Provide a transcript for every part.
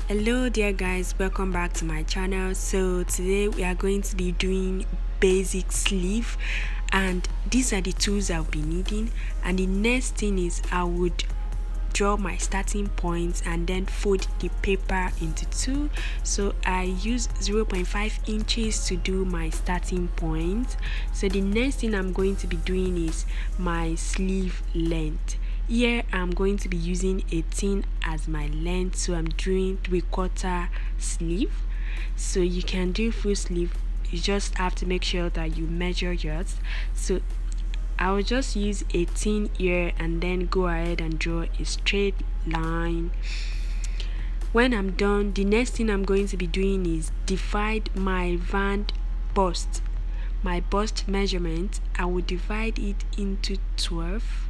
Hello dear guys, welcome back to my channel. So today we are going to be doing basic sleeve, and these are the tools I'll be needing. And the next thing is I would draw my starting points and then fold the paper into two. So I use 0.5 inches to do my starting point. So the next thing I'm going to be doing is my sleeve length. Here I'm going to be using 18 as my length, so I'm doing 3/4 sleeve. So you can do full sleeve, you just have to make sure that you measure yours. So I'll just use 18 here and then go ahead and draw a straight line. When I'm done, the next thing I'm going to be doing is divide my bust measurement. I will divide it into 12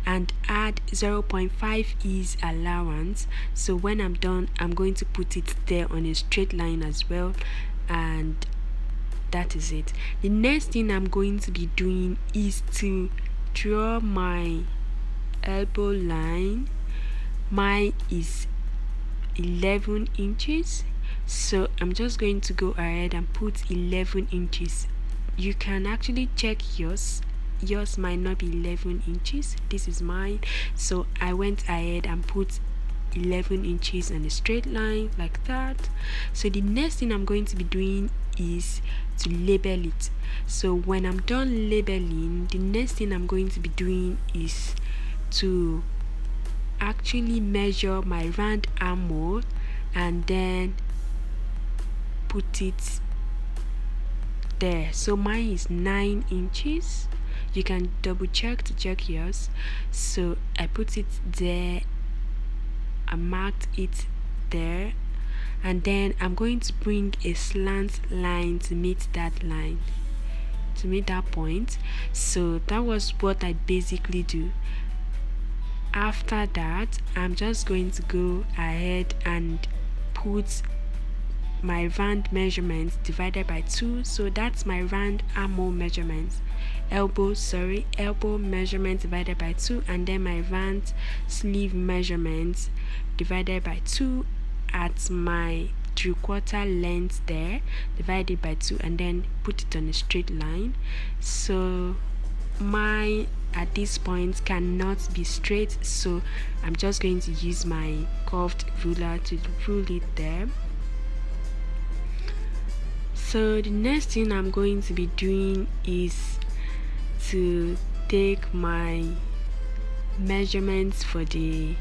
and add 0.5 is allowance. So when I'm done, I'm going to put it there on a straight line as well, and that is it. The next thing I'm going to be doing is to draw my elbow line. Mine is 11 inches, so I'm just going to go ahead and put 11 inches. You can actually check yours might not be 11 inches. This is mine, so I went ahead and put 11 inches on a straight line like that. So the next thing I'm going to be doing is to label it. So when I'm done labeling, the next thing I'm going to be doing is to actually measure my round armhole and then put it there. So mine is 9 inches. You can double check to check yours. So I put it there, I marked it there, and then I'm going to bring a slant line to meet that point. So that was what I basically do. After that, I'm just going to go ahead and put my round measurements divided by 2. So that's my round armhole measurements, elbow measurement divided by 2, and then my round sleeve measurements divided by 2 at my 3/4 length there, divided by 2, and then put it on a straight line. So mine at this point cannot be straight, so I'm just going to use my curved ruler to rule it there. So the next thing I'm going to be doing is to take my measurements for the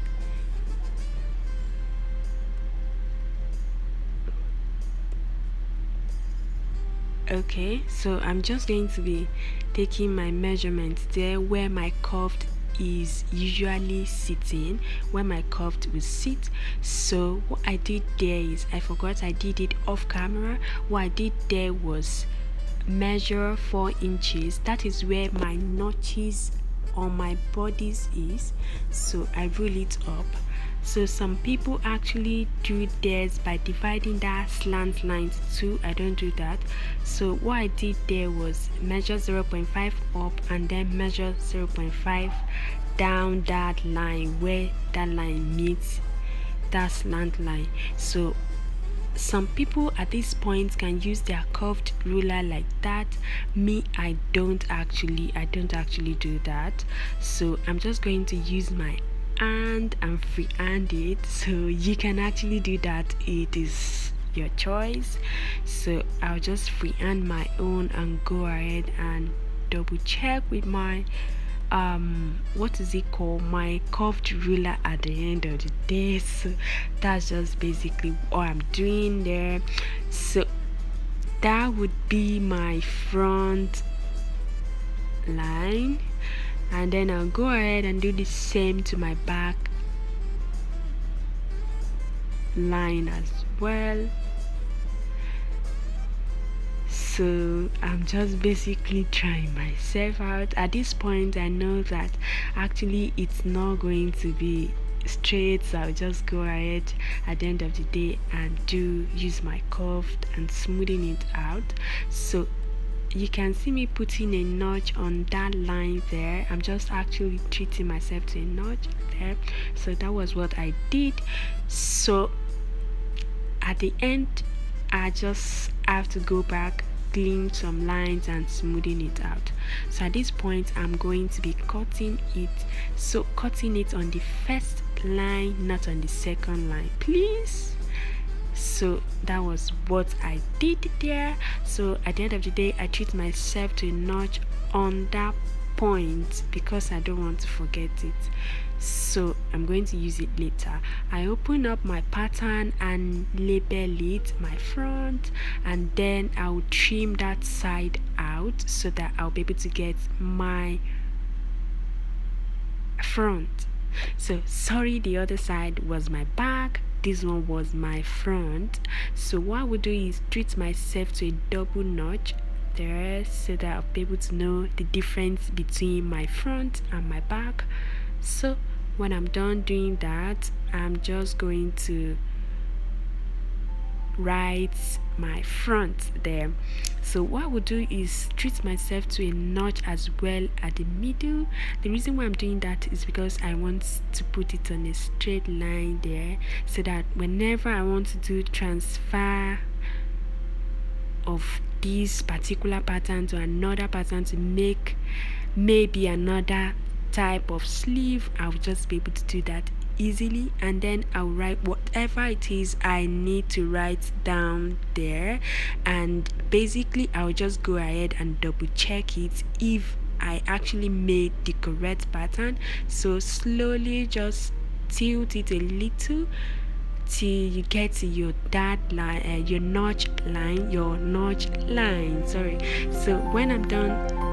so I'm just going to be taking my measurements there where my curved is usually sitting, where my curved will sit. So what I did there is, I forgot I did it off camera. What I did there was measure 4 inches. That is where my notches on my bodies is, so I rule it up. So some people actually do theirs by dividing that slant line to 2. I don't do that. So what I did there was measure 0.5 up and then measure 0.5 down that line where that line meets that slant line. So some people at this point can use their curved ruler like that. Me, I don't actually do that. So I'm just going to use my hand and freehand it. So you can actually do that, it is your choice. So I'll just freehand my own and go ahead and double check with my what is it called, my curved ruler at the end of the day. So that's just basically what I'm doing there. So that would be my front line, and then I'll go ahead and do the same to my back line as well. So I'm just basically trying myself out. At this point I know that actually it's not going to be straight, so I'll just go ahead at the end of the day and use my curved and smoothing it out. So you can see me putting a notch on that line there. I'm just actually treating myself to a notch there. So that was what I did. So at the end I just have to go back, clean some lines and smoothing it out. So at this point I'm going to be cutting it, so cutting it on the first line, not on the second line, please. So that was what I did there. So at the end of the day, I treat myself to a notch on that point because I don't want to forget it. So I'm going to use it later. I open up my pattern and label it my front, and then I'll trim that side out so that I'll be able to get my front. So sorry, the other side was my back, this one was my front. So what I would do is treat myself to a double notch there so that I'll be able to know the difference between my front and my back. So when I'm done doing that, I'm just going to write my front there. So what I would do is treat myself to a notch as well at the middle. The reason why I'm doing that is because I want to put it on a straight line there, so that whenever I want to do transfer of this particular pattern to another pattern to make maybe another type of sleeve, I'll just be able to do that easily, and then I'll write whatever it is I need to write down there, and basically I'll just go ahead and double check it if I actually made the correct pattern. So slowly just tilt it a little till you get to your dot line, your notch line, sorry. So when I'm done